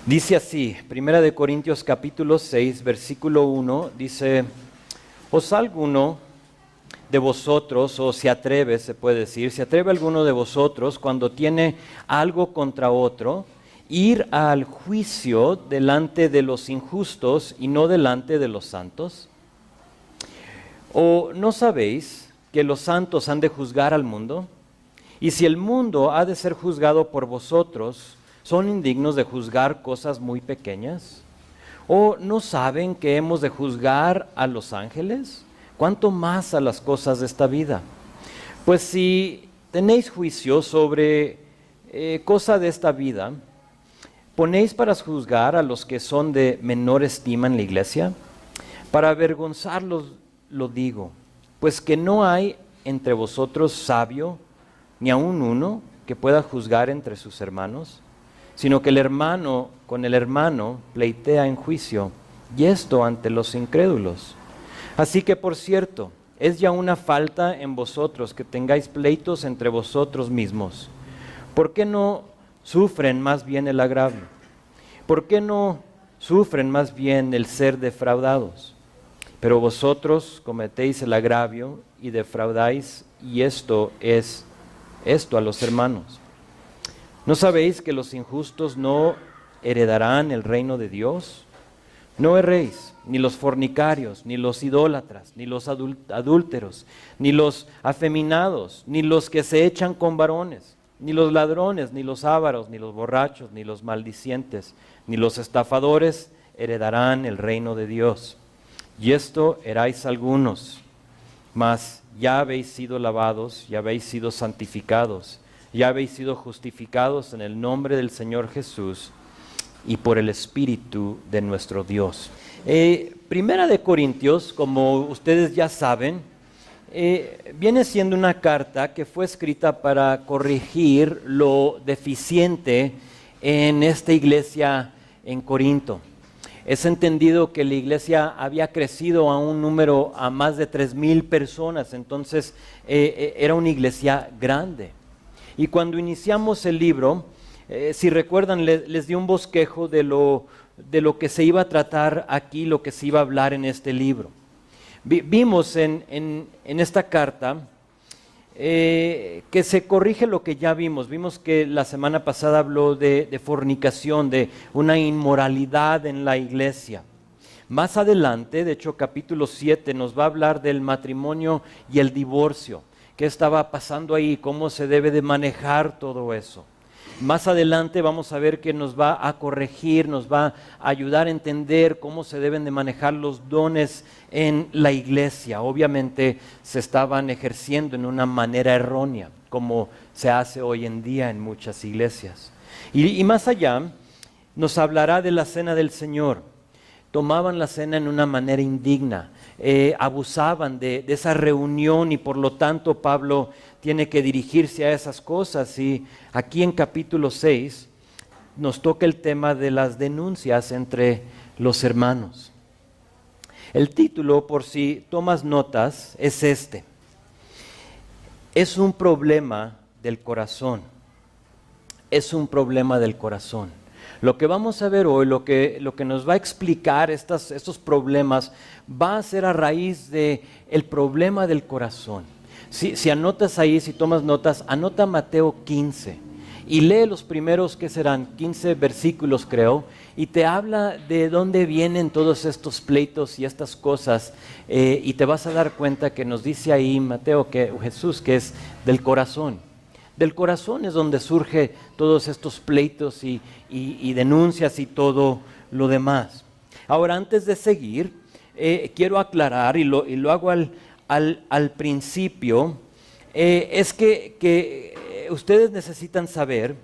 Dice así, Primera de Corintios capítulo 6, versículo 1, dice: ¿Os alguno de vosotros, o se atreve, se puede decir, se atreve alguno de vosotros cuando tiene algo contra otro, ir al juicio delante de los injustos y no delante de los santos? ¿O no sabéis que los santos han de juzgar al mundo? Y si el mundo ha de ser juzgado por vosotros, ¿son indignos de juzgar cosas muy pequeñas? ¿O no saben que hemos de juzgar a los ángeles? ¿Cuánto más a las cosas de esta vida? Pues si tenéis juicio sobre cosa de esta vida, ¿ponéis para juzgar a los que son de menor estima en la iglesia? Para avergonzarlos lo digo, pues que no hay entre vosotros sabio, ni aun uno que pueda juzgar entre sus hermanos, sino que el hermano con el hermano pleitea en juicio, y esto ante los incrédulos. Así que, por cierto, es ya una falta en vosotros que tengáis pleitos entre vosotros mismos. ¿Por qué no sufren más bien el agravio? ¿Por qué no sufren más bien el ser defraudados? Pero vosotros cometéis el agravio y defraudáis, y esto a los hermanos. ¿No sabéis que los injustos no heredarán el reino de Dios? No erréis, ni los fornicarios, ni los idólatras, ni los adúlteros, ni los afeminados, ni los que se echan con varones, ni los ladrones, ni los ávaros, ni los borrachos, ni los maldicientes, ni los estafadores heredarán el reino de Dios. Y esto erais algunos, mas ya habéis sido lavados, ya habéis sido santificados, ya habéis sido justificados en el nombre del Señor Jesús y por el Espíritu de nuestro Dios. Primera de Corintios, como ustedes ya saben, viene siendo una carta que fue escrita para corregir lo deficiente en esta iglesia en Corinto. Es entendido que la iglesia había crecido a un número a más de 3,000 personas, entonces era una iglesia grande. Y cuando iniciamos el libro, si recuerdan, les di un bosquejo de lo que se iba a tratar aquí, lo que se iba a hablar en este libro. Vimos en esta carta que se corrige lo que ya vimos. Vimos que la semana pasada habló de fornicación, de una inmoralidad en la iglesia. Más adelante, de hecho capítulo 7, nos va a hablar del matrimonio y el divorcio. ¿Qué estaba pasando ahí? ¿Cómo se debe de manejar todo eso? Más adelante vamos a ver que nos va a corregir, nos va a ayudar a entender cómo se deben de manejar los dones en la iglesia. Obviamente se estaban ejerciendo en una manera errónea, como se hace hoy en día en muchas iglesias. Y más allá nos hablará de la cena del Señor. Tomaban la cena en una manera indigna, abusaban de esa reunión, y por lo tanto Pablo tiene que dirigirse a esas cosas. Y aquí en capítulo 6 nos toca el tema de las denuncias entre los hermanos. El título, por si tomas notas, es este: es un problema del corazón. Es un problema del corazón. Lo que vamos a ver hoy, lo que nos va a explicar estos problemas, va a ser a raíz del problema del corazón. Si anotas ahí, si tomas notas, anota Mateo 15 y lee los primeros, que serán 15 versículos creo, y te habla de dónde vienen todos estos pleitos y estas cosas, y te vas a dar cuenta que nos dice ahí Mateo, que Jesús, que es del corazón. Del corazón es donde surge todos estos pleitos y denuncias y todo lo demás. Ahora, antes de seguir, quiero aclarar, y lo hago al principio, es que ustedes necesitan saber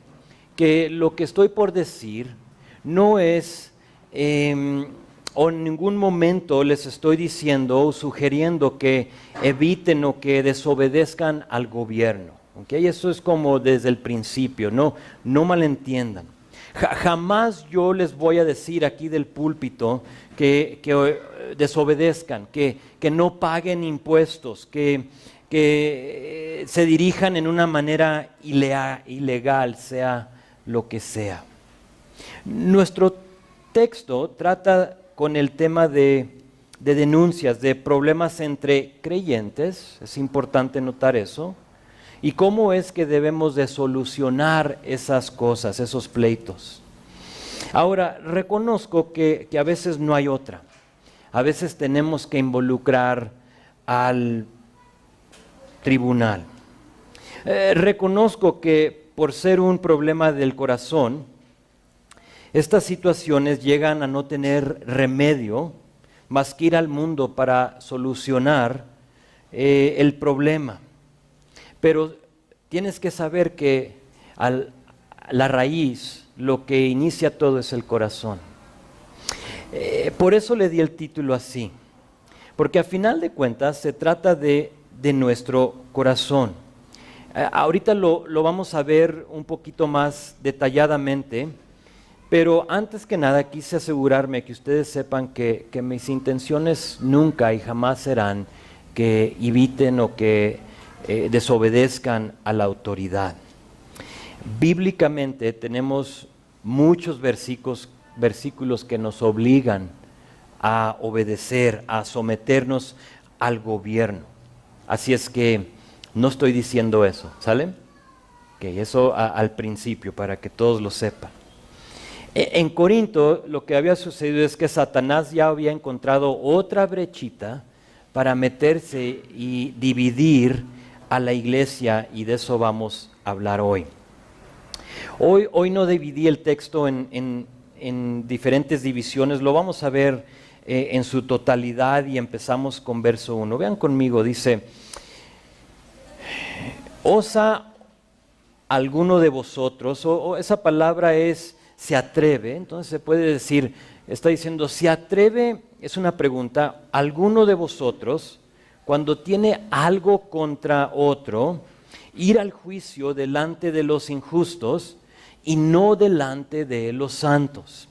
que lo que estoy por decir no es, o en ningún momento les estoy diciendo o sugiriendo que eviten o que desobedezcan al gobierno. ¿Okay? Eso es como desde el principio, no malentiendan. Jamás yo les voy a decir aquí del púlpito que desobedezcan, que no paguen impuestos, que se dirijan en una manera ilegal, sea lo que sea. Nuestro texto trata con el tema de denuncias, de problemas entre creyentes, es importante notar eso, y cómo es que debemos de solucionar esas cosas, esos pleitos. Ahora, reconozco que a veces no hay otra. A veces tenemos que involucrar al tribunal. Reconozco que por ser un problema del corazón, estas situaciones llegan a no tener remedio más que ir al mundo para solucionar el problema. Pero tienes que saber que la raíz, lo que inicia todo es el corazón. Por eso le di el título así, porque a final de cuentas se trata de nuestro corazón. Ahorita lo vamos a ver un poquito más detalladamente, pero antes que nada quise asegurarme que ustedes sepan que mis intenciones nunca y jamás serán que eviten o que desobedezcan a la autoridad. Bíblicamente tenemos muchos versículos que nos obligan a obedecer, a someternos al gobierno. Así es que no estoy diciendo eso, ¿sale? Okay, eso al principio, para que todos lo sepan. En Corinto lo que había sucedido es que Satanás ya había encontrado otra brechita para meterse y dividir a la iglesia, y de eso vamos a hablar hoy. Hoy no dividí el texto en diferentes divisiones, lo vamos a ver en su totalidad y empezamos con verso 1. Vean conmigo, dice: ¿osa alguno de vosotros? O esa palabra es se atreve, entonces se puede decir, está diciendo, ¿se atreve? Es una pregunta, ¿alguno de vosotros, cuando tiene algo contra otro, ir al juicio delante de los injustos y no delante de los santos?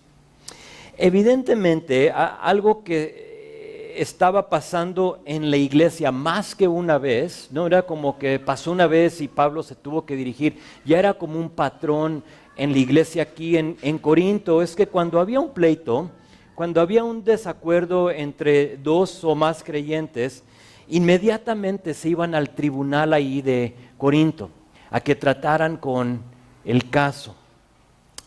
Evidentemente, algo que estaba pasando en la iglesia más que una vez, no era como que pasó una vez y Pablo se tuvo que dirigir, ya era como un patrón en la iglesia aquí en Corinto, es que cuando había un pleito, cuando había un desacuerdo entre dos o más creyentes, inmediatamente se iban al tribunal ahí de Corinto a que trataran con el caso.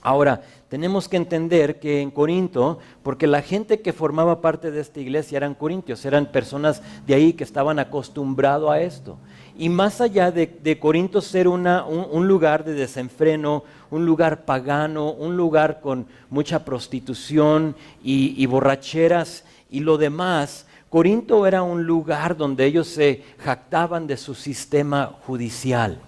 Ahora, tenemos que entender que en Corinto, porque la gente que formaba parte de esta iglesia eran corintios, eran personas de ahí que estaban acostumbrados a esto. Y más allá de Corinto ser un lugar de desenfreno, un lugar pagano, un lugar con mucha prostitución y borracheras y lo demás, Corinto era un lugar donde ellos se jactaban de su sistema judicial.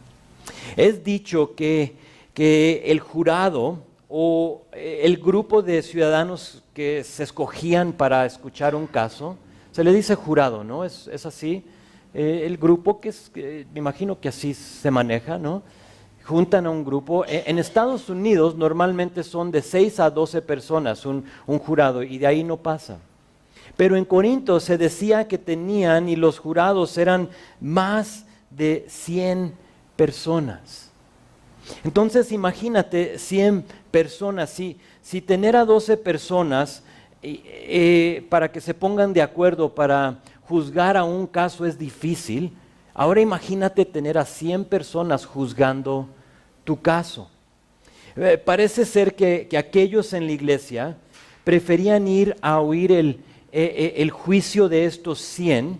Es dicho que el jurado o el grupo de ciudadanos que se escogían para escuchar un caso, se le dice jurado, ¿no? Es así. El grupo me imagino que así se maneja, ¿no? Juntan a un grupo. En Estados Unidos normalmente son de 6 a 12 personas un jurado y de ahí no pasa. Pero en Corinto se decía que tenían, y los jurados eran más de 100 personas. Entonces imagínate 100 personas, si tener a 12 personas para que se pongan de acuerdo para juzgar a un caso es difícil, ahora imagínate tener a 100 personas juzgando tu caso. Parece ser que aquellos en la iglesia preferían ir a oír el juicio de estos 100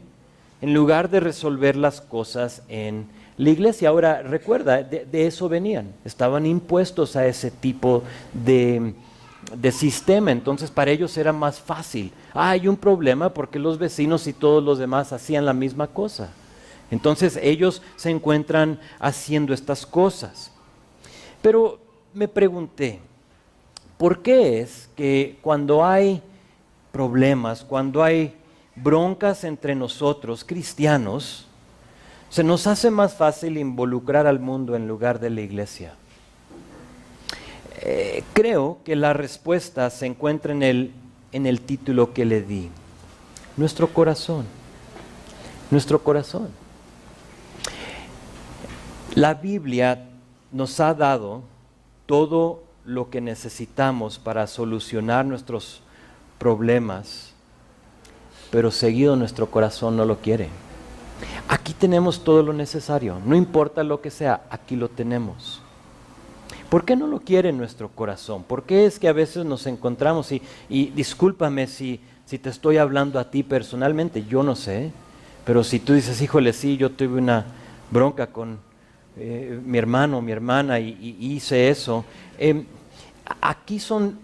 en lugar de resolver las cosas en la iglesia. Ahora recuerda, de eso venían, estaban impuestos a ese tipo de sistema, entonces para ellos era más fácil. Hay un problema porque los vecinos y todos los demás hacían la misma cosa. Entonces ellos se encuentran haciendo estas cosas. Pero me pregunté, ¿por qué es que cuando hay problemas, cuando hay broncas entre nosotros cristianos, se nos hace más fácil involucrar al mundo en lugar de la iglesia? Creo que la respuesta se encuentra en el título que le di. Nuestro corazón. Nuestro corazón. La Biblia nos ha dado todo lo que necesitamos para solucionar nuestros problemas, pero seguido nuestro corazón no lo quiere. Aquí tenemos todo lo necesario, no importa lo que sea, aquí lo tenemos. ¿Por qué no lo quiere nuestro corazón? ¿Por qué es que a veces nos encontramos y discúlpame si te estoy hablando a ti personalmente, yo no sé, pero si tú dices, híjole, sí, yo tuve una bronca con mi hermano, mi hermana y hice eso, aquí son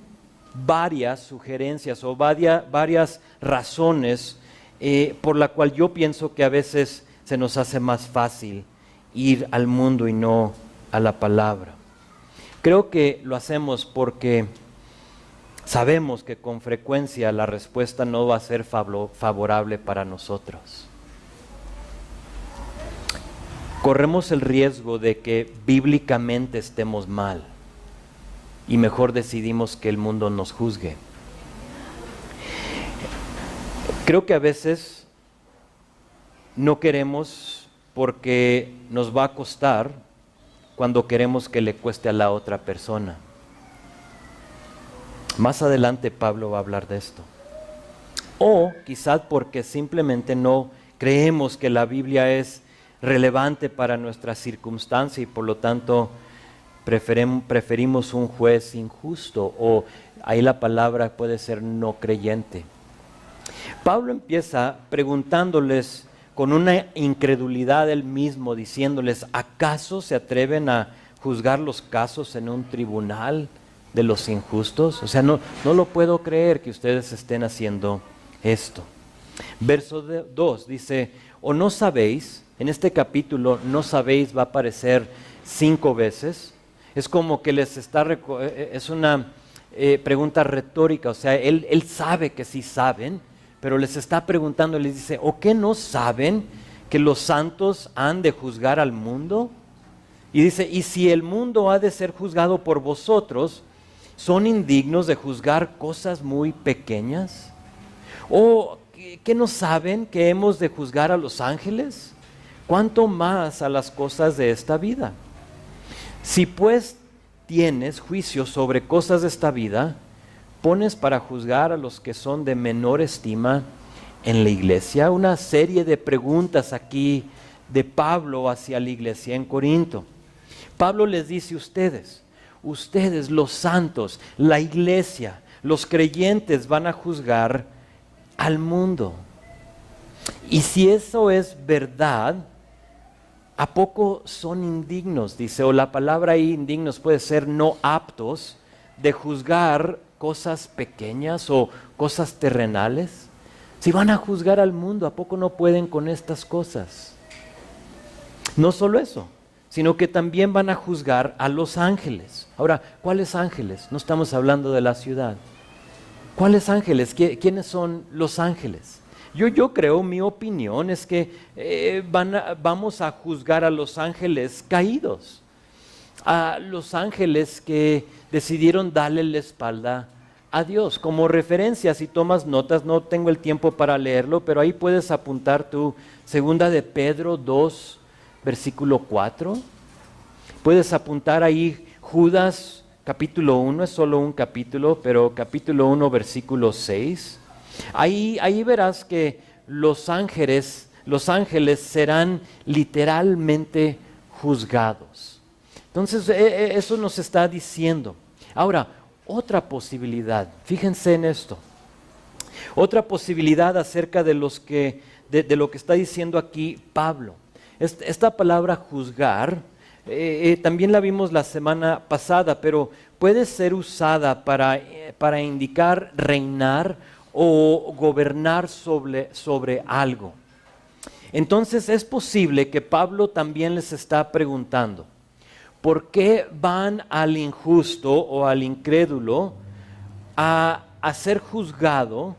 varias sugerencias o varias razones por la cual yo pienso que a veces se nos hace más fácil ir al mundo y no a la palabra. Creo que lo hacemos porque sabemos que con frecuencia la respuesta no va a ser favorable para nosotros. Corremos el riesgo de que bíblicamente estemos mal y mejor decidimos que el mundo nos juzgue. Creo que a veces no queremos porque nos va a costar cuando queremos que le cueste a la otra persona. Más adelante Pablo va a hablar de esto. O quizás porque simplemente no creemos que la Biblia es relevante para nuestra circunstancia y por lo tanto preferimos un juez injusto, o ahí la palabra puede ser no creyente. Pablo empieza preguntándoles con una incredulidad él mismo, diciéndoles, ¿acaso se atreven a juzgar los casos en un tribunal de los injustos? O sea, no lo puedo creer que ustedes estén haciendo esto. Verso 2 dice, ¿o no sabéis? En este capítulo, no sabéis, va a aparecer 5 veces. Es como que les está, es una pregunta retórica, o sea, él sabe que sí saben, pero les está preguntando, les dice, ¿o qué no saben que los santos han de juzgar al mundo? Y dice, y si el mundo ha de ser juzgado por vosotros, ¿son indignos de juzgar cosas muy pequeñas? ¿O qué no saben que hemos de juzgar a los ángeles? ¿Cuánto más a las cosas de esta vida? Si pues tienes juicio sobre cosas de esta vida, pones para juzgar a los que son de menor estima en la iglesia. Una serie de preguntas aquí de Pablo hacia la iglesia en Corinto. Pablo les dice, ustedes los santos, la iglesia, los creyentes van a juzgar al mundo. Y si eso es verdad, ¿a poco son indignos? Dice, o la palabra ahí indignos puede ser no aptos de juzgar cosas pequeñas o cosas terrenales. Si van a juzgar al mundo, ¿a poco no pueden con estas cosas? No solo eso, sino que también van a juzgar a los ángeles. Ahora, ¿cuáles ángeles? No estamos hablando de la ciudad. ¿Cuáles ángeles? ¿Quiénes son los ángeles? Yo creo, mi opinión es que vamos a juzgar a los ángeles caídos, a los ángeles que decidieron darle la espalda a Dios. Como referencia, si tomas notas, no tengo el tiempo para leerlo, pero ahí puedes apuntar tu 2 de Pedro 2, versículo 4. Puedes apuntar ahí Judas capítulo 1, es solo un capítulo, pero capítulo 1, versículo 6. Ahí verás que los ángeles serán literalmente juzgados. Entonces, eso nos está diciendo. Ahora, otra posibilidad, fíjense en esto. Otra posibilidad acerca de lo que está diciendo aquí Pablo. Esta palabra juzgar, también la vimos la semana pasada, pero puede ser usada para indicar reinar o gobernar sobre algo. Entonces es posible que Pablo también les está preguntando, ¿por qué van al injusto o al incrédulo a ser juzgado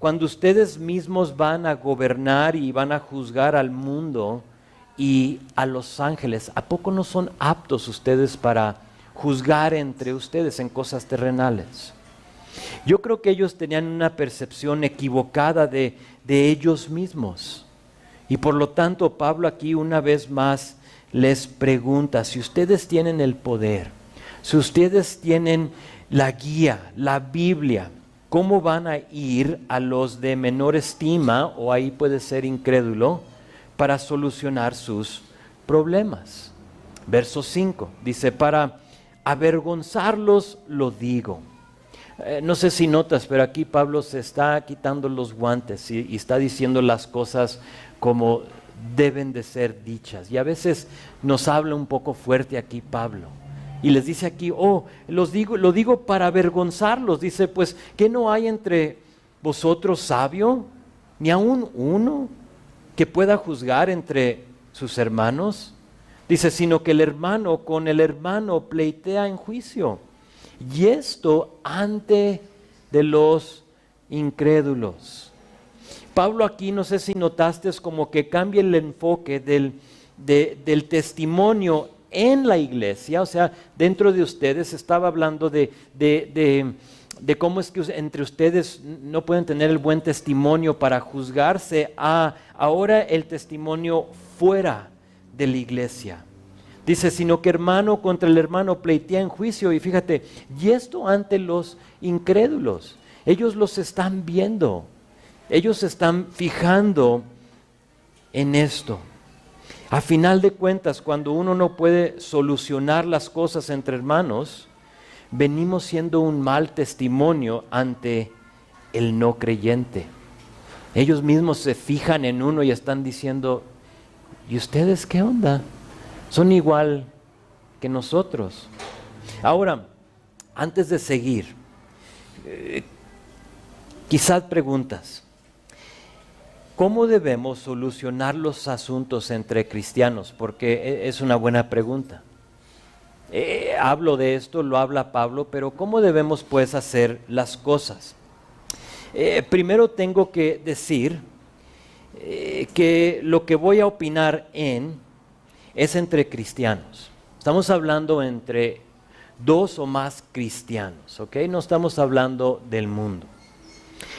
cuando ustedes mismos van a gobernar y van a juzgar al mundo y a los ángeles? ¿A poco no son aptos ustedes para juzgar entre ustedes en cosas terrenales? Yo creo que ellos tenían una percepción equivocada de ellos mismos. Y por lo tanto, Pablo aquí una vez más les pregunta, si ustedes tienen el poder Si ustedes tienen la guía, la Biblia, ¿cómo van a ir a los de menor estima, o ahí puede ser incrédulo, para solucionar sus problemas? Verso 5 dice, para avergonzarlos lo digo. No sé si notas, pero aquí Pablo se está quitando los guantes y está diciendo las cosas como deben de ser dichas. Y a veces nos habla un poco fuerte aquí Pablo. Y les dice aquí, lo digo para avergonzarlos. Dice, pues, ¿qué no hay entre vosotros sabio? Ni aun uno que pueda juzgar entre sus hermanos. Dice, sino que el hermano con el hermano pleitea en juicio. Y esto ante de los incrédulos. Pablo aquí, no sé si notaste, es como que cambia el enfoque del testimonio en la iglesia, o sea, dentro de ustedes. Estaba hablando de cómo es que entre ustedes no pueden tener el buen testimonio para juzgarse, a ahora el testimonio fuera de la iglesia. Dice, sino que hermano contra el hermano pleitea en juicio. Y fíjate, y esto ante los incrédulos. Ellos los están viendo. Ellos se están fijando en esto. A final de cuentas, cuando uno no puede solucionar las cosas entre hermanos, venimos siendo un mal testimonio ante el no creyente. Ellos mismos se fijan en uno y están diciendo, ¿y ustedes qué onda? Son igual que nosotros. Ahora, antes de seguir, quizás preguntas. ¿Cómo debemos solucionar los asuntos entre cristianos? Porque es una buena pregunta. Hablo de esto, lo habla Pablo, pero ¿cómo debemos pues hacer las cosas? Primero tengo que decir que lo que voy a opinar es entre cristianos. Estamos hablando entre dos o más cristianos, ¿ok? No estamos hablando del mundo.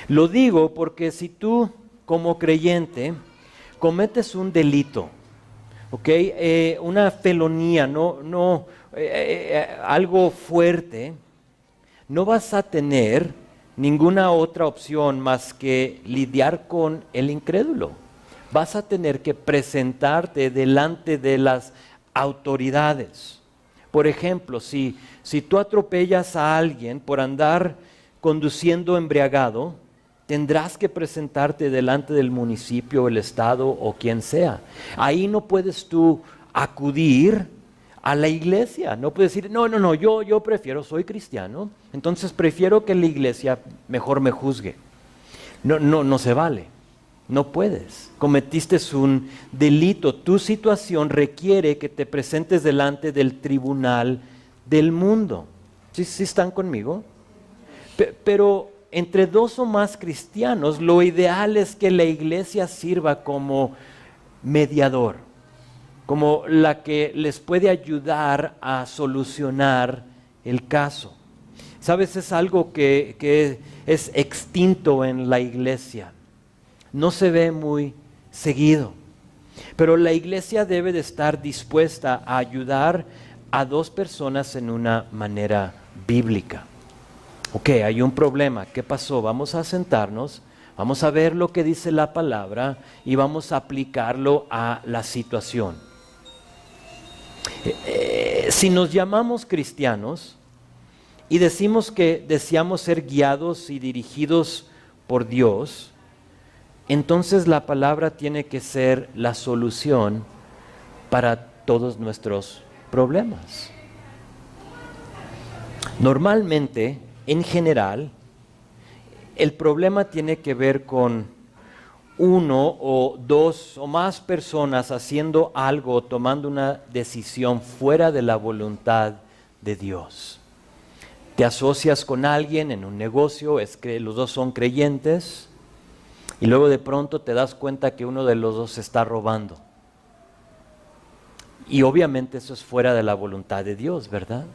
Lo digo porque si tú, como creyente, cometes un delito, ¿ok? Una felonía, algo fuerte, no vas a tener ninguna otra opción más que lidiar con el incrédulo. Vas a tener que presentarte delante de las autoridades. Por ejemplo, si tú atropellas a alguien por andar conduciendo embriagado, tendrás que presentarte delante del municipio, el estado o quien sea. Ahí no puedes tú acudir a la iglesia. No puedes decir, no, yo prefiero, soy cristiano, entonces prefiero que la iglesia mejor me juzgue. No se vale. No puedes. Cometiste un delito. Tu situación requiere que te presentes delante del tribunal del mundo. ¿Sí están conmigo? Pero entre dos o más cristianos, lo ideal es que la iglesia sirva como mediador, como la que les puede ayudar a solucionar el caso. ¿Sabes? Es algo que es extinto en la iglesia. No se ve muy seguido. Pero la iglesia debe de estar dispuesta a ayudar a dos personas en una manera bíblica. Ok, hay un problema. ¿Qué pasó? Vamos a sentarnos, vamos a ver lo que dice la palabra y vamos a aplicarlo a la situación. Si nos llamamos cristianos y decimos que deseamos ser guiados y dirigidos por Dios, entonces la palabra tiene que ser la solución para todos nuestros problemas. Normalmente, en general, el problema tiene que ver con uno o dos o más personas haciendo algo, tomando una decisión fuera de la voluntad de Dios. Te asocias con alguien en un negocio, es que los dos son creyentes, y luego de pronto te das cuenta que uno de los dos está robando. Y obviamente eso es fuera de la voluntad de Dios, ¿verdad?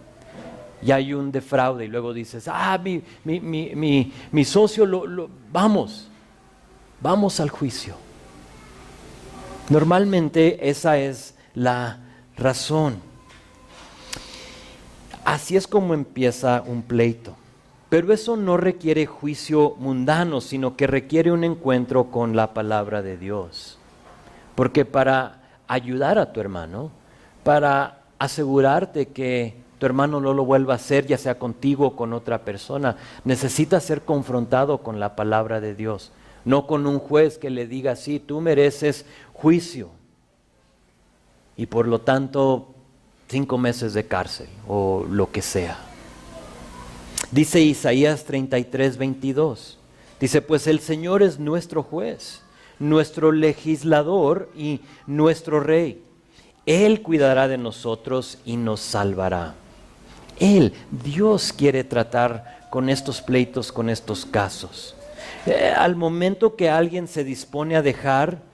Y hay un defraude y luego dices, mi socio, vamos al juicio. Normalmente esa es la razón. Así es como empieza un pleito. Pero eso no requiere juicio mundano, sino que requiere un encuentro con la palabra de Dios. Porque para ayudar a tu hermano, para asegurarte que tu hermano no lo vuelva a hacer, ya sea contigo o con otra persona, necesitas ser confrontado con la palabra de Dios. No con un juez que le diga, sí, tú mereces juicio. Y por lo tanto, 5 meses de cárcel o lo que sea. Dice Isaías 33:22. Dice, pues el Señor es nuestro juez, nuestro legislador y nuestro rey. Él cuidará de nosotros y nos salvará. Dios quiere tratar con estos pleitos, con estos casos. Al momento que alguien se dispone a dejar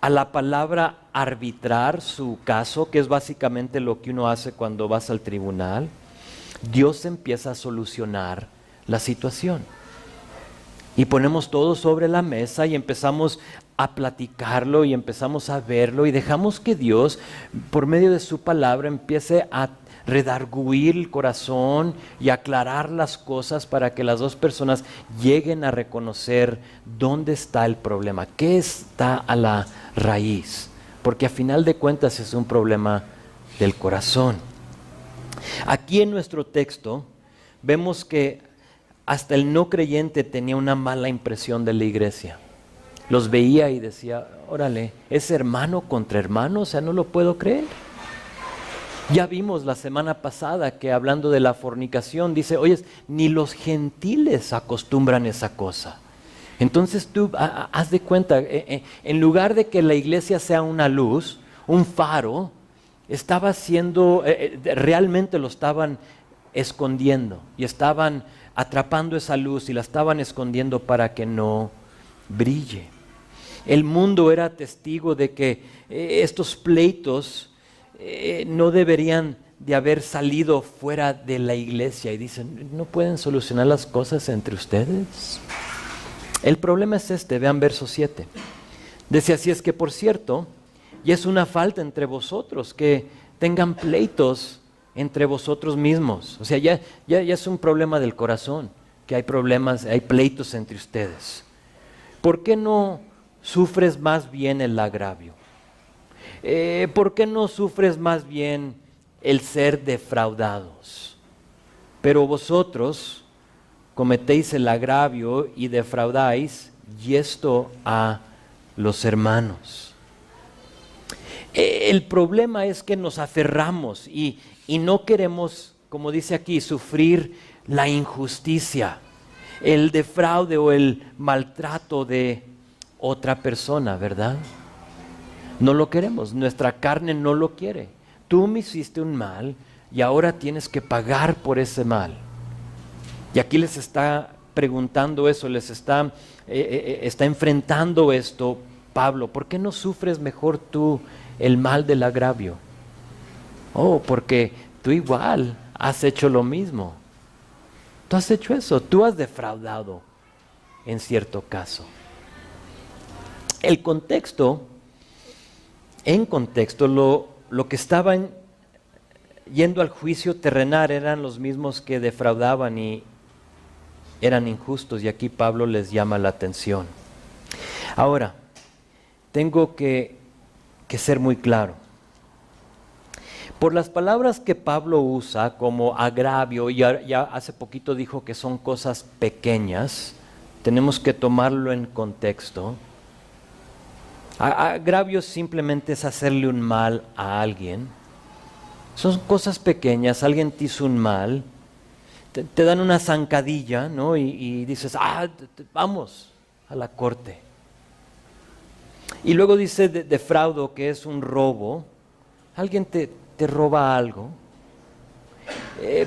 a la palabra arbitrar su caso, que es básicamente lo que uno hace cuando vas al tribunal, Dios empieza a solucionar la situación. Y ponemos todo sobre la mesa y empezamos a platicarlo y empezamos a verlo y dejamos que Dios, por medio de su palabra, empiece a redarguir el corazón y aclarar las cosas para que las dos personas lleguen a reconocer dónde está el problema, qué está a la raíz, porque a final de cuentas es un problema del corazón. Aquí en nuestro texto vemos que hasta el no creyente tenía una mala impresión de la iglesia. Los veía y decía, órale, es hermano contra hermano, o sea, no lo puedo creer. Ya vimos la semana pasada que hablando de la fornicación, dice, oye, ni los gentiles acostumbran esa cosa. Entonces tú haz de cuenta, en lugar de que la iglesia sea una luz, un faro, estaba siendo, realmente lo estaban escondiendo y estaban atrapando esa luz y la estaban escondiendo para que no brille. El mundo era testigo de que estos pleitos no deberían de haber salido fuera de la iglesia y dicen, ¿no pueden solucionar las cosas entre ustedes? El problema es este, vean verso 7. Dice, así es que por cierto, y es una falta entre vosotros que tengan pleitos entre vosotros mismos. O sea, ya es un problema del corazón, que hay problemas, hay pleitos entre ustedes. ¿Por qué no sufres más bien el agravio? ¿Por qué no sufres más bien el ser defraudados? Pero vosotros cometéis el agravio y defraudáis, y esto a los hermanos. El problema es que nos aferramos y no queremos, como dice aquí, sufrir la injusticia, el defraude o el maltrato de otra persona, ¿verdad? No lo queremos, nuestra carne no lo quiere. Tú me hiciste un mal y ahora tienes que pagar por ese mal. Y aquí les está preguntando eso, les está enfrentando esto Pablo. ¿Por qué no sufres mejor tú el mal del agravio? Oh, porque tú igual has hecho lo mismo. Tú has hecho eso, tú has defraudado en cierto caso. El contexto, en contexto, lo que estaban yendo al juicio terrenal eran los mismos que defraudaban y eran injustos, y aquí Pablo les llama la atención. Ahora, tengo que ser muy claro. Por las palabras que Pablo usa como agravio, y ya hace poquito dijo que son cosas pequeñas, tenemos que tomarlo en contexto. Agravio simplemente es hacerle un mal a alguien. Son cosas pequeñas, alguien te hizo un mal, te dan una zancadilla, ¿no? Y dices, vamos a la corte. Y luego dice defraudo, que es un robo. Alguien te roba algo.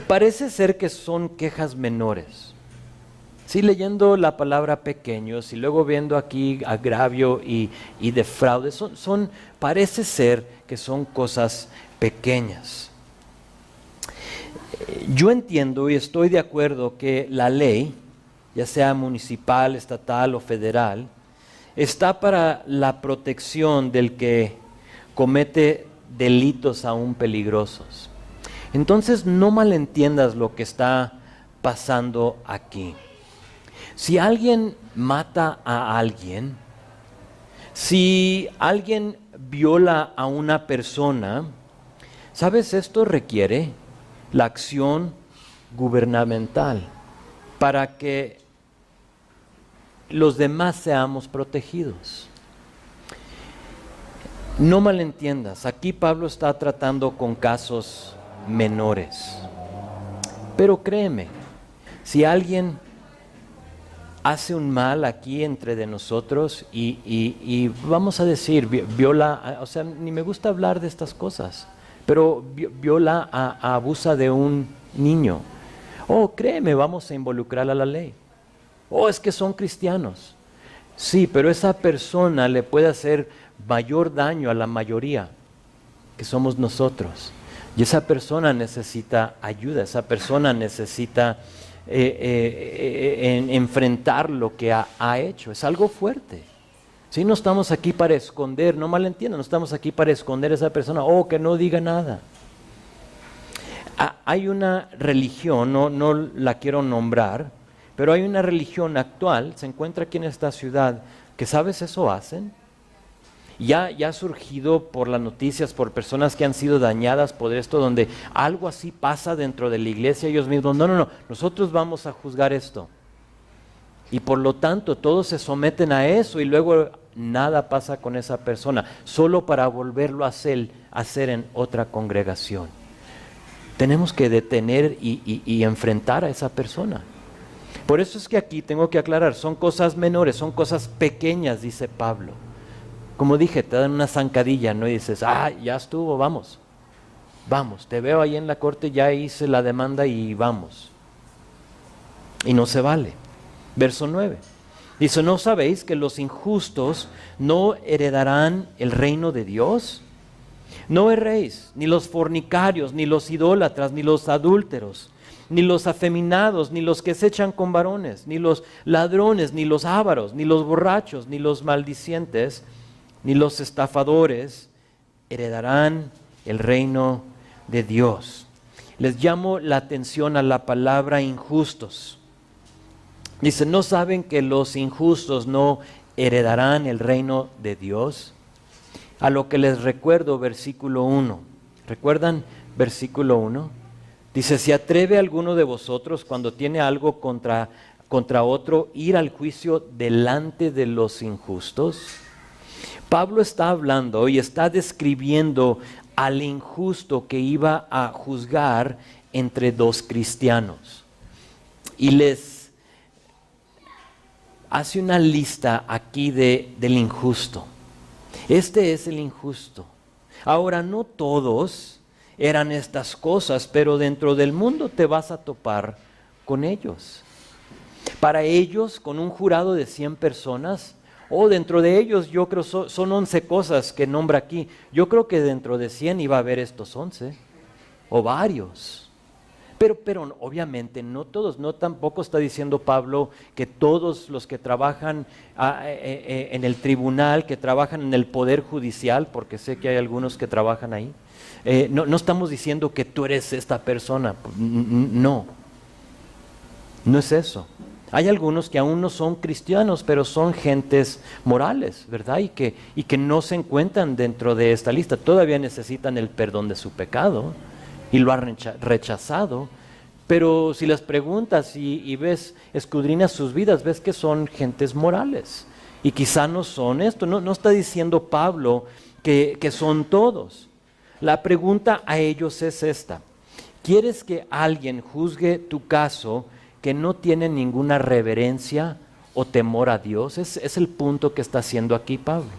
Parece ser que son quejas menores. Sí, leyendo la palabra pequeños y luego viendo aquí agravio y defraude, parece ser que son cosas pequeñas. Yo entiendo y estoy de acuerdo que la ley, ya sea municipal, estatal o federal, está para la protección del que comete delitos aún peligrosos. Entonces no malentiendas lo que está pasando aquí. Si alguien mata a alguien, si alguien viola a una persona, ¿sabes? Esto requiere la acción gubernamental para que los demás seamos protegidos. No malentiendas, aquí Pablo está tratando con casos menores. Pero créeme, si alguien hace un mal aquí entre de nosotros y vamos a decir, viola, o sea, ni me gusta hablar de estas cosas, pero viola, abusa de un niño, créeme, vamos a involucrar a la ley. Es que son cristianos. Sí, pero esa persona le puede hacer mayor daño a la mayoría, que somos nosotros. Y esa persona necesita ayuda, esa persona necesita enfrentar lo que ha hecho. Es algo fuerte. ¿Sí? No estamos aquí para esconder, no malentiendan, no estamos aquí para esconder a esa persona, que no diga nada. Hay una religión, no la quiero nombrar, pero hay una religión actual, se encuentra aquí en esta ciudad, que ¿sabes eso hacen? Ya ha surgido por las noticias, por personas que han sido dañadas por esto, donde algo así pasa dentro de la iglesia, ellos mismos, no, nosotros vamos a juzgar esto. Y por lo tanto todos se someten a eso y luego nada pasa con esa persona, solo para volverlo a hacer en otra congregación. Tenemos que detener y enfrentar a esa persona. Por eso es que aquí tengo que aclarar, son cosas menores, son cosas pequeñas, dice Pablo. Como dije, te dan una zancadilla, ¿no? Y dices, ya estuvo, vamos, te veo ahí en la corte, ya hice la demanda y vamos. Y no se vale. Verso 9. Dice, ¿no sabéis que los injustos no heredarán el reino de Dios? No erréis, ni los fornicarios, ni los idólatras, ni los adúlteros, ni los afeminados, ni los que se echan con varones, ni los ladrones, ni los ávaros, ni los borrachos, ni los maldicientes, ni los estafadores heredarán el reino de Dios. Les llamo la atención a la palabra injustos. Dice, ¿no saben que los injustos no heredarán el reino de Dios? A lo que les recuerdo, versículo 1. ¿Recuerdan versículo 1? Dice, ¿se atreve alguno de vosotros cuando tiene algo contra otro ir al juicio delante de los injustos? Pablo está hablando y está describiendo al injusto que iba a juzgar entre dos cristianos. Y les hace una lista aquí del injusto. Este es el injusto. Ahora, no todos eran estas cosas, pero dentro del mundo te vas a topar con ellos. Para ellos, con un jurado de 100 personas, dentro de ellos yo creo son 11 cosas que nombra aquí. Yo creo que dentro de 100 iba a haber estos 11, o varios. Pero obviamente no todos, no tampoco está diciendo Pablo que todos los que trabajan en el tribunal, que trabajan en el poder judicial, porque sé que hay algunos que trabajan ahí, no estamos diciendo que tú eres esta persona, no es eso. Hay algunos que aún no son cristianos, pero son gentes morales, ¿verdad? Y que no se encuentran dentro de esta lista, todavía necesitan el perdón de su pecado y lo han rechazado. Pero si les preguntas y ves, escudriñas sus vidas, ves que son gentes morales. Y quizá no son esto, no está diciendo Pablo que son todos. La pregunta a ellos es esta: ¿quieres que alguien juzgue tu caso que no tiene ninguna reverencia o temor a Dios? Es el punto que está haciendo aquí Pablo.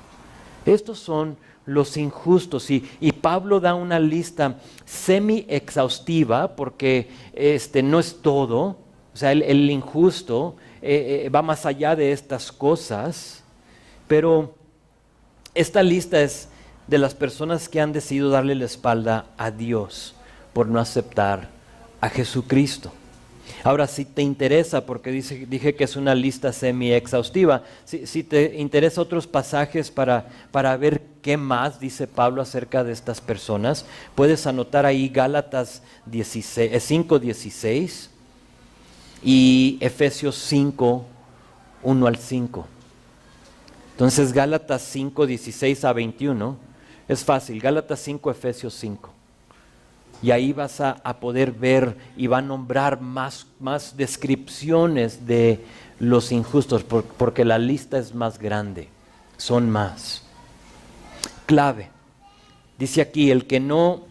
Estos son los injustos y Pablo da una lista semi exhaustiva porque no es todo, o sea, el injusto va más allá de estas cosas, pero esta lista es de las personas que han decidido darle la espalda a Dios por no aceptar a Jesucristo. Ahora, si te interesa, porque dije que es una lista semi-exhaustiva, si te interesa otros pasajes para ver qué más dice Pablo acerca de estas personas, puedes anotar ahí Gálatas 5:16 y Efesios 5, 1 al 5. Entonces Gálatas 5:16 a 21, es fácil, Gálatas 5, Efesios 5. Y ahí vas a poder ver y va a nombrar más descripciones de los injustos, porque la lista es más grande, son más. Clave, dice aquí, el que no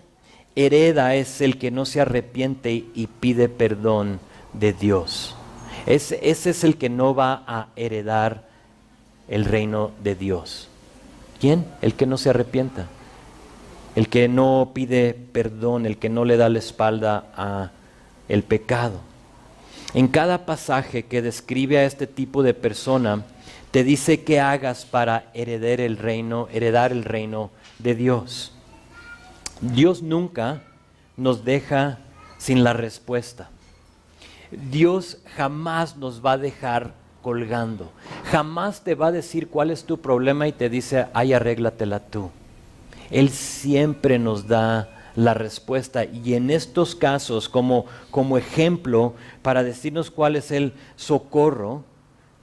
hereda es el que no se arrepiente y pide perdón de Dios. Ese es el que no va a heredar el reino de Dios. ¿Quién? El que no se arrepienta. El que no pide perdón, el que no le da la espalda a el pecado. En cada pasaje que describe a este tipo de persona, te dice qué hagas para heredar el reino de Dios. Dios nunca nos deja sin la respuesta. Dios jamás nos va a dejar colgando. Jamás te va a decir cuál es tu problema y te dice, ay, arréglatela tú. Él siempre nos da la respuesta, y en estos casos, como ejemplo, para decirnos cuál es el socorro,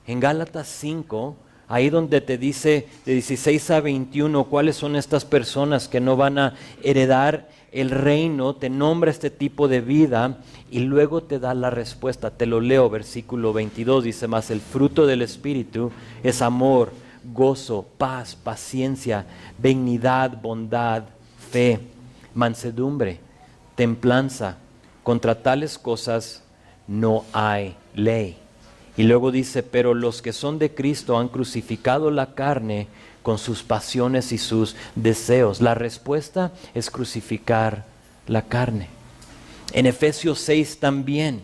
en Gálatas 5, ahí donde te dice de 16 a 21 cuáles son estas personas que no van a heredar el reino, te nombra este tipo de vida y luego te da la respuesta. Te lo leo, versículo 22, dice, mas el fruto del Espíritu es amor, gozo, paz, paciencia, benignidad, bondad, fe, mansedumbre, templanza. Contra tales cosas no hay ley. Y luego dice, pero los que son de Cristo han crucificado la carne con sus pasiones y sus deseos. La respuesta es crucificar la carne. En Efesios 6 también,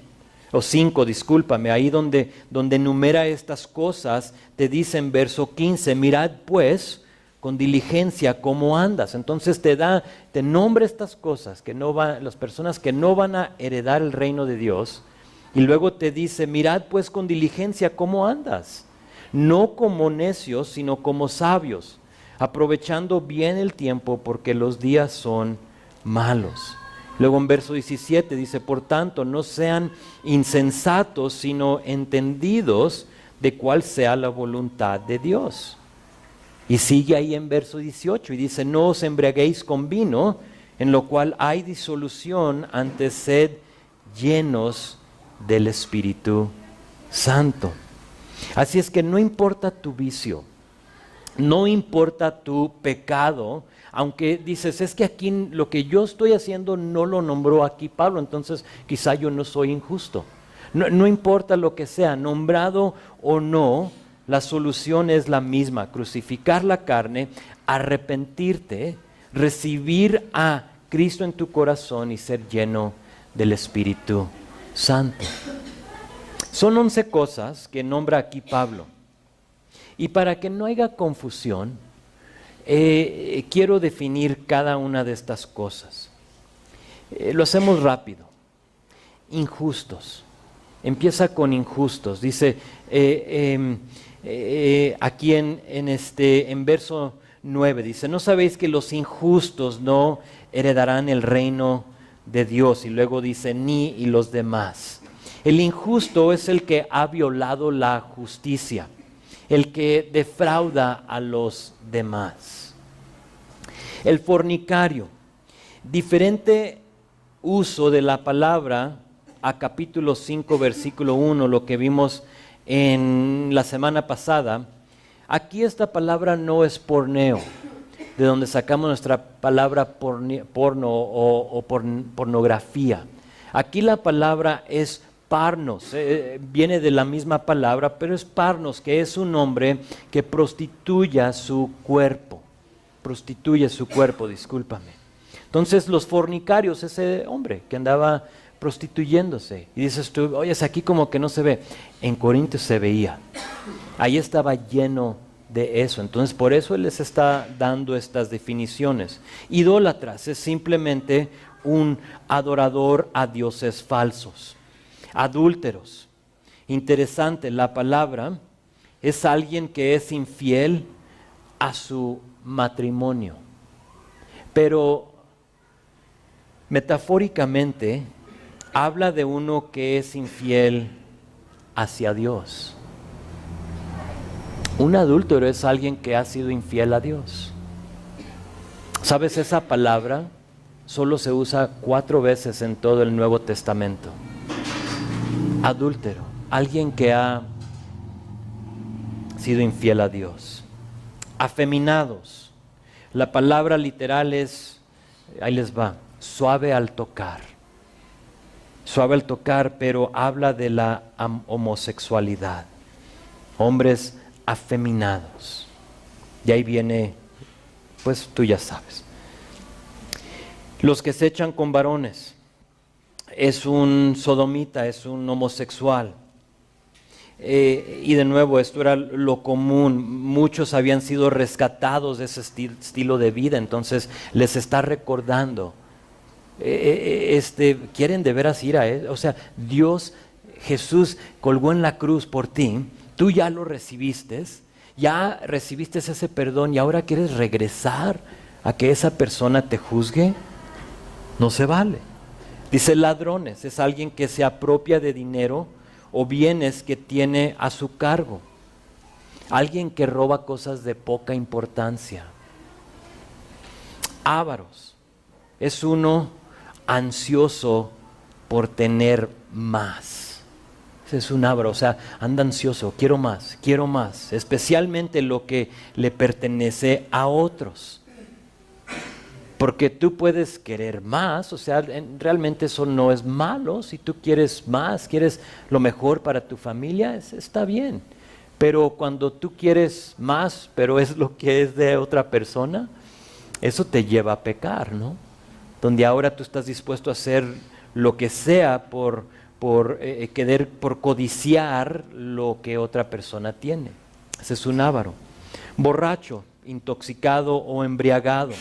o 5, discúlpame, ahí donde enumera estas cosas, te dice en verso 15, mirad pues con diligencia cómo andas. Entonces te nombra estas cosas, las personas que no van a heredar el reino de Dios, y luego te dice, mirad pues con diligencia cómo andas, no como necios, sino como sabios, aprovechando bien el tiempo, porque los días son malos. Luego en verso 17 dice, por tanto, no sean insensatos, sino entendidos de cuál sea la voluntad de Dios. Y sigue ahí en verso 18 y dice, no os embriaguéis con vino, en lo cual hay disolución, antes sed llenos del Espíritu Santo. Así es que no importa tu vicio, no importa tu pecado, aunque dices, es que aquí lo que yo estoy haciendo no lo nombró aquí Pablo, entonces quizá yo no soy injusto. No importa lo que sea, nombrado o no, la solución es la misma: crucificar la carne, arrepentirte, recibir a Cristo en tu corazón y ser lleno del Espíritu Santo. Son 11 cosas que nombra aquí Pablo. Y para que no haya confusión, quiero definir cada una de estas cosas. Lo hacemos rápido. Injustos. Empieza con injustos. Dice aquí en verso 9, dice, ¿no sabéis que los injustos no heredarán el reino de Dios? Y luego dice, ni y los demás. El injusto es el que ha violado la justicia, el que defrauda a los demás. El fornicario, diferente uso de la palabra a capítulo 5, versículo 1, lo que vimos en la semana pasada. Aquí esta palabra no es porneo, de donde sacamos nuestra palabra porno o pornografía. Aquí la palabra es parnos, viene de la misma palabra, pero es parnos, que es un hombre que prostituye su cuerpo. Discúlpame. Entonces los fornicarios, ese hombre que andaba prostituyéndose. Y dices tú, oye, aquí como que no se ve. En Corintios se veía. Ahí estaba lleno de eso. Entonces por eso él les está dando estas definiciones. Idólatras es simplemente un adorador a dioses falsos. Adúlteros. Interesante, la palabra es alguien que es infiel a su matrimonio. Pero metafóricamente habla de uno que es infiel hacia Dios. Un adúltero es alguien que ha sido infiel a Dios. ¿Sabes? Esa palabra solo se usa 4 veces en todo el Nuevo Testamento. Adúltero, alguien que ha sido infiel a Dios. Afeminados, la palabra literal es, ahí les va, suave al tocar. Suave al tocar, pero habla de la homosexualidad. Hombres afeminados. Y ahí viene, pues tú ya sabes. Los que se echan con varones. Es un sodomita, es un homosexual. Y de nuevo, esto era lo común. Muchos habían sido rescatados de ese estilo de vida, entonces les está recordando. ¿Quieren de veras ir a él? O sea, Dios, Jesús colgó en la cruz por ti, tú ya lo recibiste, ya recibiste ese perdón y ahora quieres regresar a que esa persona te juzgue. No se vale. Dice ladrones, es alguien que se apropia de dinero o bienes que tiene a su cargo. Alguien que roba cosas de poca importancia. Ávaros, es uno ansioso por tener más. Ese es un avaro, o sea, anda ansioso, quiero más, especialmente lo que le pertenece a otros. Porque tú puedes querer más, o sea, realmente eso no es malo. Si tú quieres más, quieres lo mejor para tu familia, está bien. Pero cuando tú quieres más, pero es lo que es de otra persona, eso te lleva a pecar, ¿no? Donde ahora tú estás dispuesto a hacer lo que sea por codiciar lo que otra persona tiene. Ese es un avaro. Borracho, intoxicado o embriagado,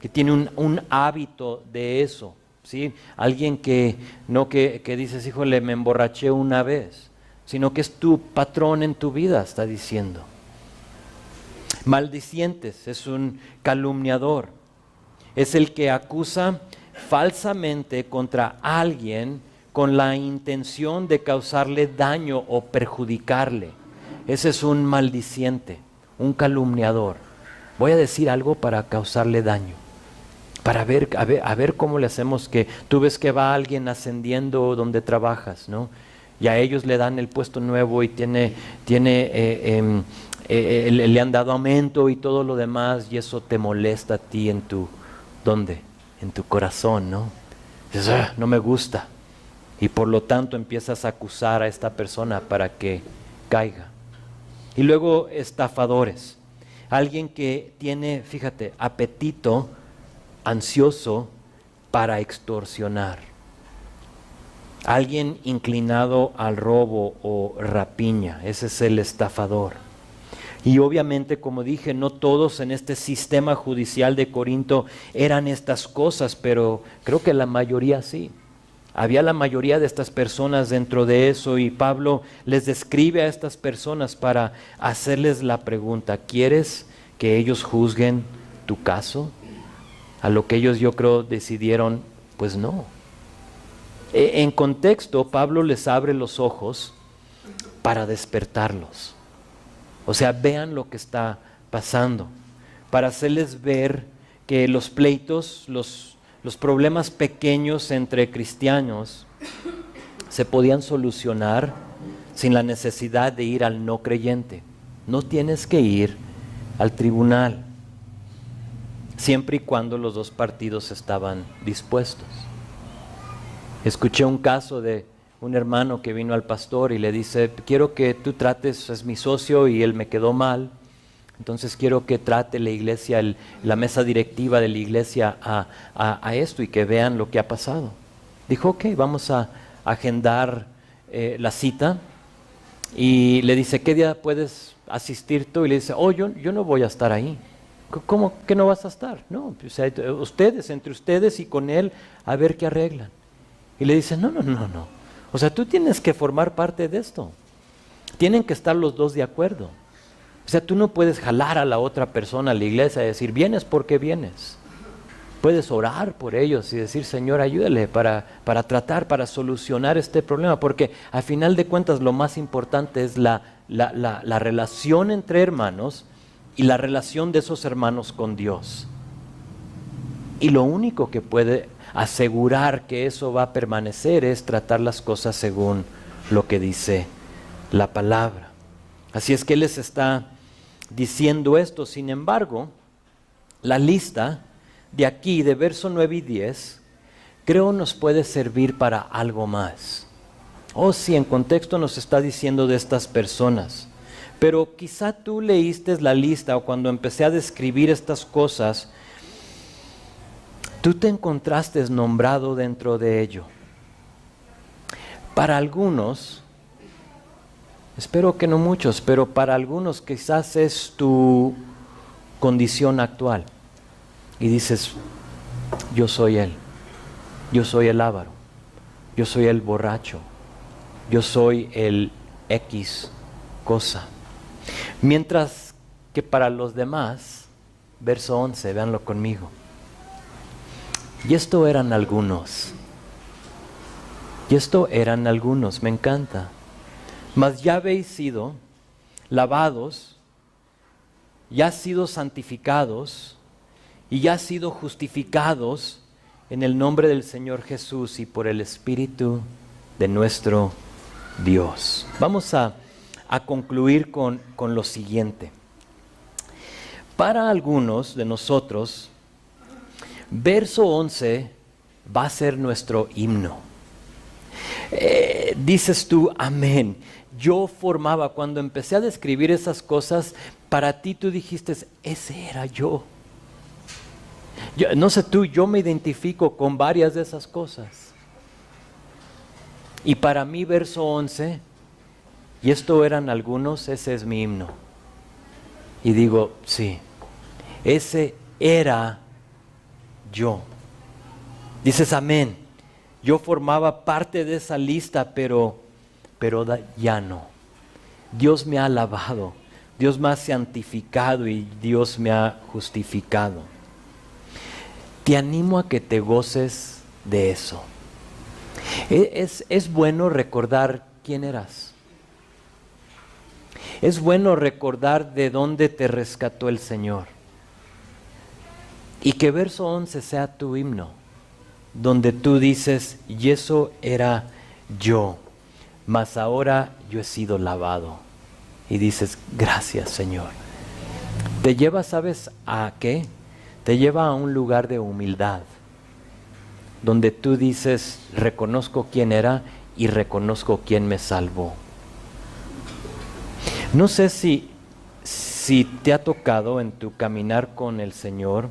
que tiene un hábito de eso, ¿sí? Alguien que no que dices, híjole, me emborraché una vez, sino que es tu patrón en tu vida, está diciendo. Maldicientes, es un calumniador, es el que acusa falsamente contra alguien con la intención de causarle daño o perjudicarle. Ese es un maldiciente, un calumniador. Voy a decir algo para causarle daño. Para a ver cómo le hacemos que tú ves que va alguien ascendiendo donde trabajas, ¿no? Y a ellos le dan el puesto nuevo y le han dado aumento y todo lo demás, y eso te molesta a ti ¿dónde? En tu corazón, ¿no? Dices, no me gusta. Y por lo tanto empiezas a acusar a esta persona para que caiga. Y luego estafadores. Alguien que tiene, fíjate, apetito ansioso para extorsionar. Alguien inclinado al robo o rapiña. Ese es el estafador. Y obviamente, como dije, no todos en este sistema judicial de Corinto eran estas cosas, pero creo que la mayoría sí. Había la mayoría de estas personas dentro de eso, y Pablo les describe a estas personas para hacerles la pregunta: ¿quieres que ellos juzguen tu caso? A lo que ellos, yo creo, decidieron, pues no. En contexto, Pablo les abre los ojos para despertarlos. O sea, vean lo que está pasando, para hacerles ver que los pleitos, los problemas pequeños entre cristianos se podían solucionar sin la necesidad de ir al no creyente. No tienes que ir al tribunal, siempre y cuando los dos partidos estaban dispuestos. Escuché un caso de un hermano que vino al pastor y le dice: quiero que tú trates, es mi socio y él me quedó mal, entonces quiero que trate la iglesia, la mesa directiva de la iglesia a esto y que vean lo que ha pasado. Dijo: ok, vamos a agendar la cita, y le dice: ¿qué día puedes asistir tú? Y le dice: oh, yo no voy a estar ahí. ¿Cómo que no vas a estar? No, pues, entre ustedes y con él, a ver qué arreglan. Y le dice: no. O sea, tú tienes que formar parte de esto. Tienen que estar los dos de acuerdo. O sea, tú no puedes jalar a la otra persona a la iglesia y decir, vienes porque vienes. Puedes orar por ellos y decir, Señor, ayúdale para tratar, para solucionar este problema, porque al final de cuentas lo más importante es la relación entre hermanos y la relación de esos hermanos con Dios. Y lo único que puede asegurar que eso va a permanecer es tratar las cosas según lo que dice la palabra. Así es que Él les está diciendo esto. Sin embargo, la lista de aquí, de verso 9 y 10, creo nos puede servir para algo más. Oh, sí, en contexto nos está diciendo de estas personas. Pero quizá tú leíste la lista o cuando empecé a describir estas cosas, tú te encontraste nombrado dentro de ello. Para algunos, espero que no muchos, pero para algunos quizás es tu condición actual. Y dices, yo soy él, yo soy el avaro, yo soy el borracho, yo soy el X cosa. Mientras que para los demás, verso 11, véanlo conmigo. Y esto eran algunos, me encanta. Mas ya habéis sido lavados, ya sido santificados, y ya sido justificados en el nombre del Señor Jesús y por el Espíritu de nuestro Dios. Vamos a concluir con lo siguiente. Para algunos de nosotros, verso 11 va a ser nuestro himno. Dices tú, amén. Yo formaba, cuando empecé a describir esas cosas, para ti tú dijiste, ese era yo. No sé tú, yo me identifico con varias de esas cosas. Y para mí, verso 11, y esto eran algunos, ese es mi himno. Y digo, sí, ese era yo. Dices, amén. Yo formaba parte de esa lista, pero ya no. Dios me ha lavado, Dios me ha santificado y Dios me ha justificado. Te animo a que te goces de eso. Es bueno recordar quién eras. Es bueno recordar de dónde te rescató el Señor. Y que verso 11 sea tu himno, donde tú dices, y eso era yo, mas ahora yo he sido lavado. Y dices, gracias Señor. Te lleva, ¿sabes a qué? Te lleva a un lugar de humildad, donde tú dices, reconozco quién era y reconozco quién me salvó. No sé si te ha tocado en tu caminar con el Señor,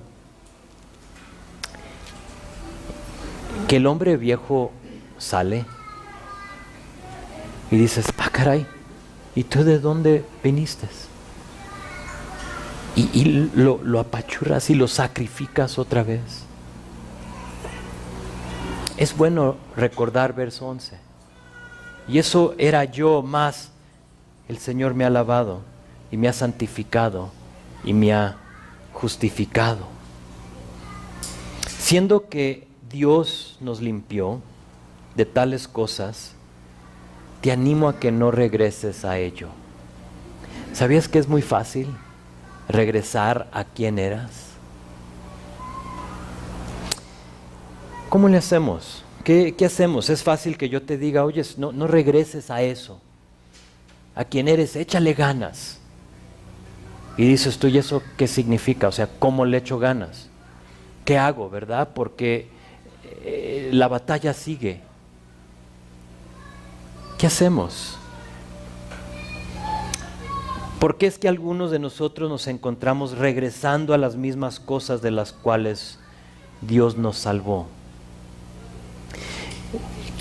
que el hombre viejo sale y dices, caray, ¿y tú de dónde viniste? Y lo apachurras y lo sacrificas otra vez. Es bueno recordar verso 11. Y eso era yo, más el Señor me ha lavado y me ha santificado y me ha justificado. Siendo que Dios nos limpió de tales cosas, te animo a que no regreses a ello. ¿Sabías que es muy fácil regresar a quien eras? ¿Cómo le hacemos? ¿Qué hacemos? Es fácil que yo te diga, oye, no regreses a eso. A quien eres, échale ganas. Y dices tú, ¿y eso qué significa? O sea, ¿cómo le echo ganas? ¿Qué hago, verdad? Porque la batalla sigue. ¿Qué hacemos? ¿Por qué es que algunos de nosotros nos encontramos regresando a las mismas cosas de las cuales Dios nos salvó?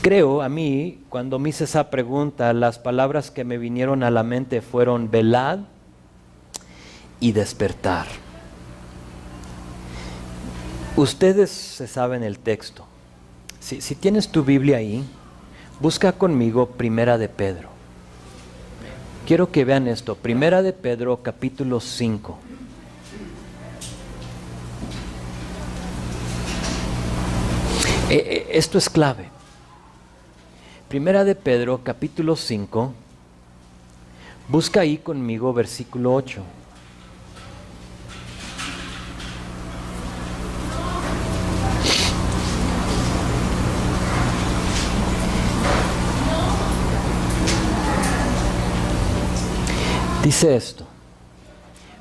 Creo, a mí, cuando me hice esa pregunta, las palabras que me vinieron a la mente fueron velad y despertar. Ustedes se saben el texto. Si tienes tu Biblia ahí, Busca conmigo Primera de Pedro. Quiero que vean esto, Primera de Pedro, capítulo 5. Esto es clave. Primera de Pedro, capítulo 5. Busca ahí conmigo versículo 8. Dice esto.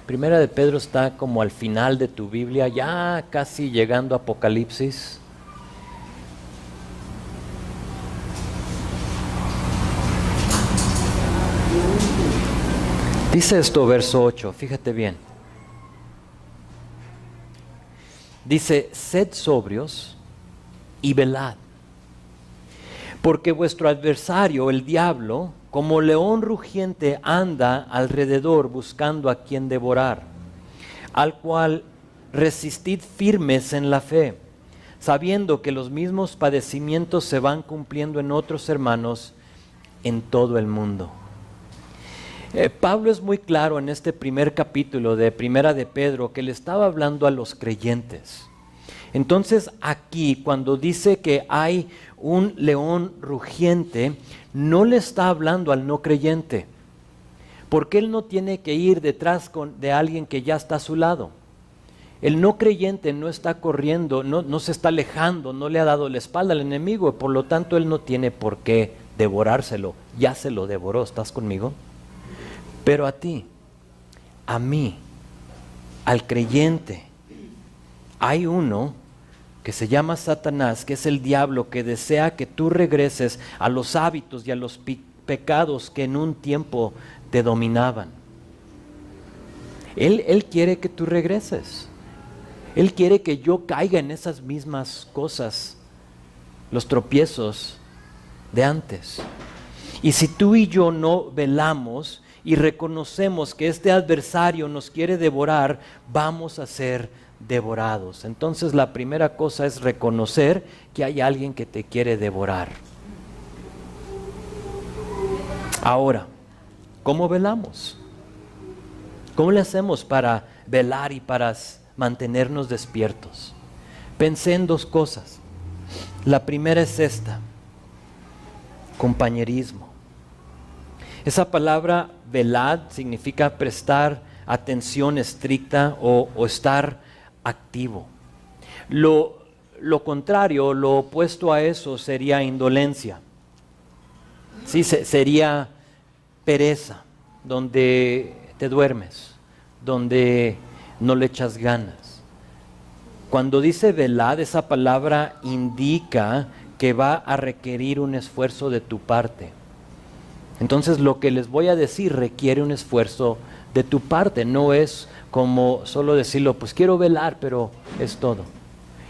Primera de Pedro está como al final de tu Biblia, ya casi llegando a Apocalipsis. Dice esto, verso 8, fíjate bien. Dice, sed sobrios y velad, porque vuestro adversario, el diablo, como león rugiente anda alrededor buscando a quien devorar, al cual resistid firmes en la fe, sabiendo que los mismos padecimientos se van cumpliendo en otros hermanos en todo el mundo. Pablo es muy claro en este primer capítulo de Primera de Pedro que le estaba hablando a los creyentes. Entonces aquí cuando dice que hay un león rugiente, no le está hablando al no creyente, porque él no tiene que ir detrás de alguien que ya está a su lado. El no creyente no está corriendo, no se está alejando, no le ha dado la espalda al enemigo, por lo tanto él no tiene por qué devorárselo, ya se lo devoró. ¿Estás conmigo? Pero a ti, a mí, al creyente, hay uno que se llama Satanás, que es el diablo, que desea que tú regreses a los hábitos y a los pecados que en un tiempo te dominaban. Él quiere que tú regreses. Él quiere que yo caiga en esas mismas cosas, los tropiezos de antes. Y si tú y yo no velamos y reconocemos que este adversario nos quiere devorar, vamos a ser devorados. Entonces la primera cosa es reconocer que hay alguien que te quiere devorar. Ahora, ¿cómo velamos? ¿Cómo le hacemos para velar y para mantenernos despiertos? Pensé en dos cosas. La primera es esta: compañerismo. Esa palabra velad significa prestar atención estricta o estar activo. Lo contrario, lo opuesto a eso sería indolencia. Sí, sería pereza, donde te duermes, donde no le echas ganas. Cuando dice velad, esa palabra indica que va a requerir un esfuerzo de tu parte. Entonces lo que les voy a decir requiere un esfuerzo de tu parte, no es como solo decirlo, pues quiero velar, pero es todo.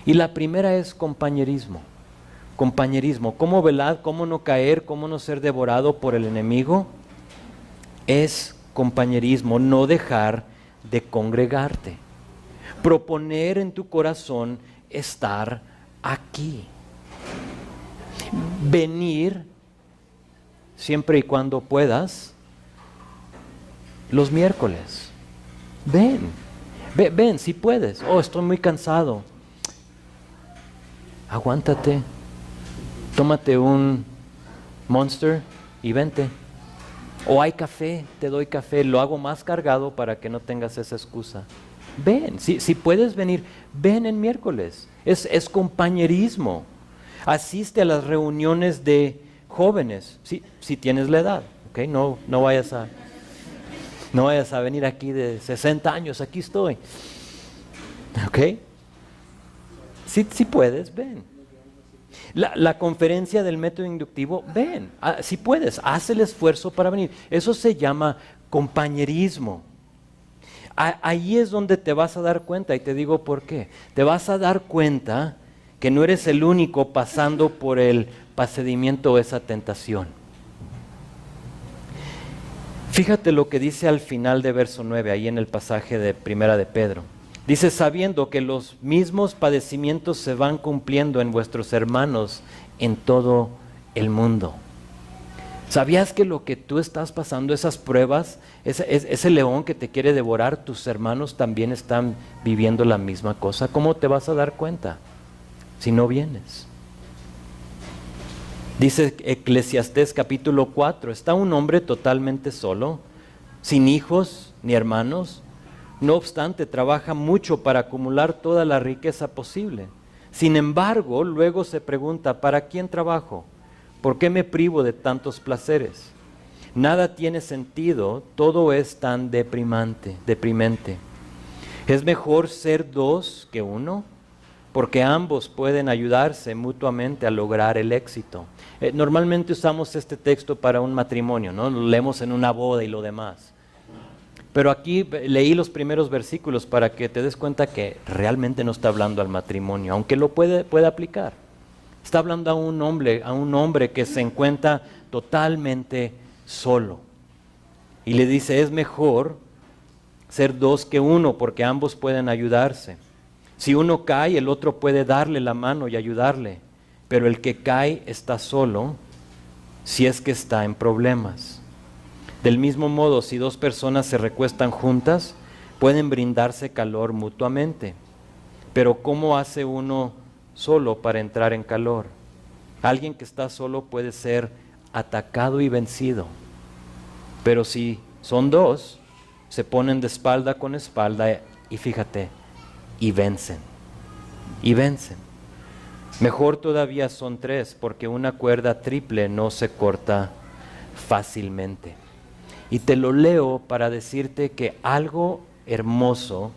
Y la primera es compañerismo. Compañerismo, ¿cómo velar? ¿Cómo no caer? ¿Cómo no ser devorado por el enemigo? Es compañerismo, no dejar de congregarte. Proponer en tu corazón estar aquí. Venir siempre y cuando puedas los miércoles. Ven si puedes. Oh, estoy muy cansado. Aguántate. Tómate un Monster y vente. O hay café, te doy café, lo hago más cargado para que no tengas esa excusa. Ven, si puedes venir, ven en miércoles. Es compañerismo. Asiste a las reuniones de jóvenes, si tienes la edad, ¿okay? No vayas a venir aquí de 60 años, aquí estoy. ¿Ok? Si puedes, ven. La conferencia del método inductivo, ven. Si puedes, haz el esfuerzo para venir. Eso se llama compañerismo. Ahí es donde te vas a dar cuenta, y te digo por qué. Te vas a dar cuenta que no eres el único pasando por el padecimiento o esa tentación. Fíjate lo que dice al final de verso 9, ahí en el pasaje de Primera de Pedro. Dice, sabiendo que los mismos padecimientos se van cumpliendo en vuestros hermanos en todo el mundo. ¿Sabías que lo que tú estás pasando, esas pruebas, ese león que te quiere devorar, tus hermanos también están viviendo la misma cosa? ¿Cómo te vas a dar cuenta si no vienes? Dice Eclesiastés capítulo 4, ¿está un hombre totalmente solo, sin hijos ni hermanos? No obstante, trabaja mucho para acumular toda la riqueza posible. Sin embargo, luego se pregunta, ¿para quién trabajo? ¿Por qué me privo de tantos placeres? Nada tiene sentido, todo es tan deprimente. ¿Es mejor ser dos que uno? Porque ambos pueden ayudarse mutuamente a lograr el éxito. Normalmente usamos este texto para un matrimonio, ¿no? Lo leemos en una boda y lo demás. Pero aquí leí los primeros versículos para que te des cuenta que realmente no está hablando al matrimonio, aunque lo puede aplicar. Está hablando a un hombre que se encuentra totalmente solo. Y le dice, es mejor ser dos que uno, porque ambos pueden ayudarse. Si uno cae, el otro puede darle la mano y ayudarle. Pero el que cae está solo si es que está en problemas. Del mismo modo, si dos personas se recuestan juntas, pueden brindarse calor mutuamente. Pero ¿cómo hace uno solo para entrar en calor? Alguien que está solo puede ser atacado y vencido. Pero si son dos, se ponen de espalda con espalda y fíjate, y vencen. Mejor todavía son tres, porque una cuerda triple no se corta fácilmente. Y te lo leo para decirte que algo hermoso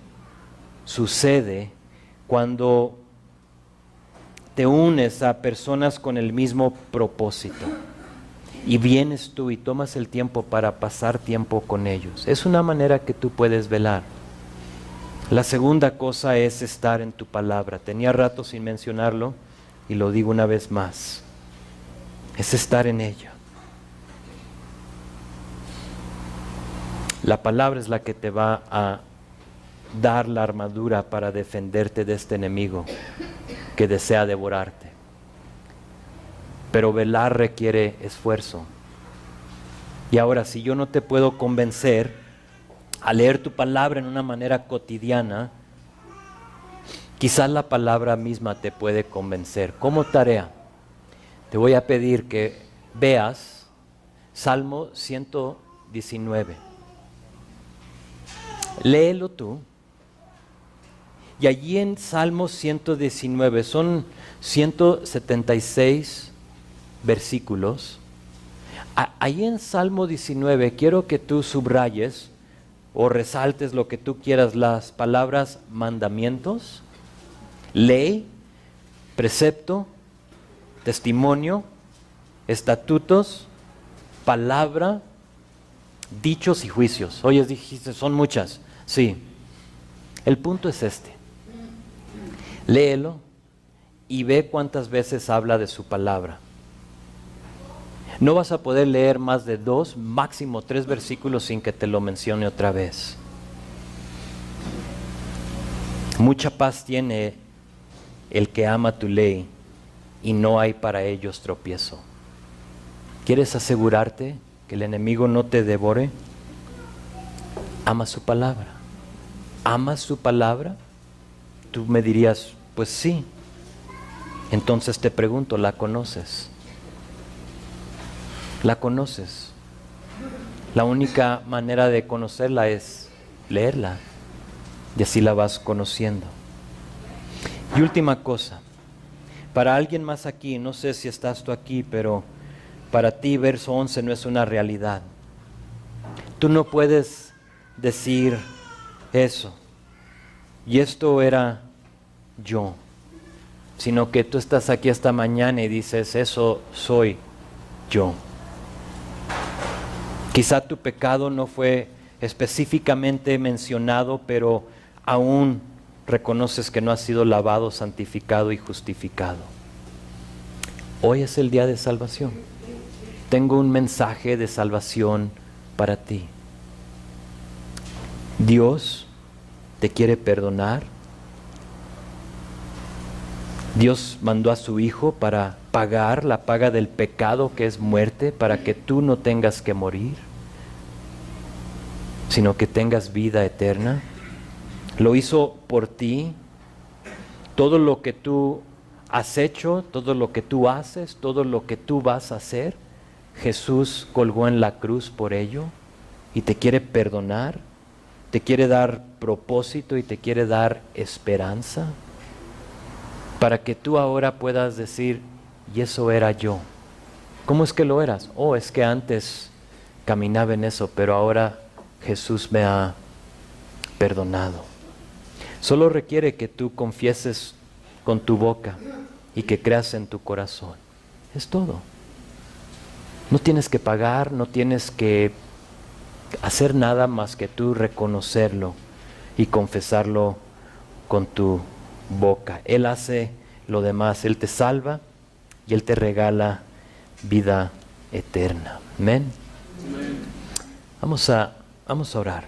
sucede cuando te unes a personas con el mismo propósito y vienes tú y tomas el tiempo para pasar tiempo con ellos. Es una manera que tú puedes velar. La segunda cosa es estar en tu palabra. Tenía rato sin mencionarlo y lo digo una vez más. Es estar en ella. La palabra es la que te va a dar la armadura para defenderte de este enemigo que desea devorarte. Pero velar requiere esfuerzo. Y ahora, si yo no te puedo convencer a leer tu palabra en una manera cotidiana, quizás la palabra misma te puede convencer. Como tarea, te voy a pedir que veas Salmo 119. Léelo tú. Y allí en Salmo 119, son 176 versículos. Allí en Salmo 19 quiero que tú subrayes o resaltes lo que tú quieras, las palabras mandamientos, ley, precepto, testimonio, estatutos, palabra, dichos y juicios. Oye, dijiste, son muchas. Sí. El punto es este. Léelo y ve cuántas veces habla de su palabra. No vas a poder leer más de 2, máximo 3 versículos sin que te lo mencione otra vez. Mucha paz tiene el que ama tu ley y no hay para ellos tropiezo. ¿Quieres asegurarte que el enemigo no te devore? Ama su palabra. ¿Amas su palabra? Tú me dirías, pues sí. Entonces te pregunto, ¿la conoces? ¿La conoces? La única manera de conocerla es leerla. Y así la vas conociendo. Y última cosa. Para alguien más aquí, no sé si estás tú aquí, pero para ti verso 11 no es una realidad. Tú no puedes decir eso. Y esto era yo. Sino que tú estás aquí esta mañana y dices, eso soy yo. Quizá tu pecado no fue específicamente mencionado, pero aún reconoces que no has sido lavado, santificado y justificado. Hoy es el día de salvación. Tengo un mensaje de salvación para ti. Dios te quiere perdonar. Dios mandó a su Hijo para pagar la paga del pecado, que es muerte, para que tú no tengas que morir, sino que tengas vida eterna. Lo hizo por ti. Todo lo que tú has hecho, todo lo que tú haces, todo lo que tú vas a hacer, Jesús colgó en la cruz por ello y te quiere perdonar, te quiere dar propósito y te quiere dar esperanza para que tú ahora puedas decir, y eso era yo. ¿Cómo es que lo eras? Oh, es que antes caminaba en eso, pero ahora Jesús me ha perdonado. Solo requiere que tú confieses con tu boca y que creas en tu corazón. Es todo. No tienes que pagar, no tienes que hacer nada más que tú reconocerlo y confesarlo con tu boca. Él hace lo demás. Él te salva y Él te regala vida eterna. Amén. Vamos a orar.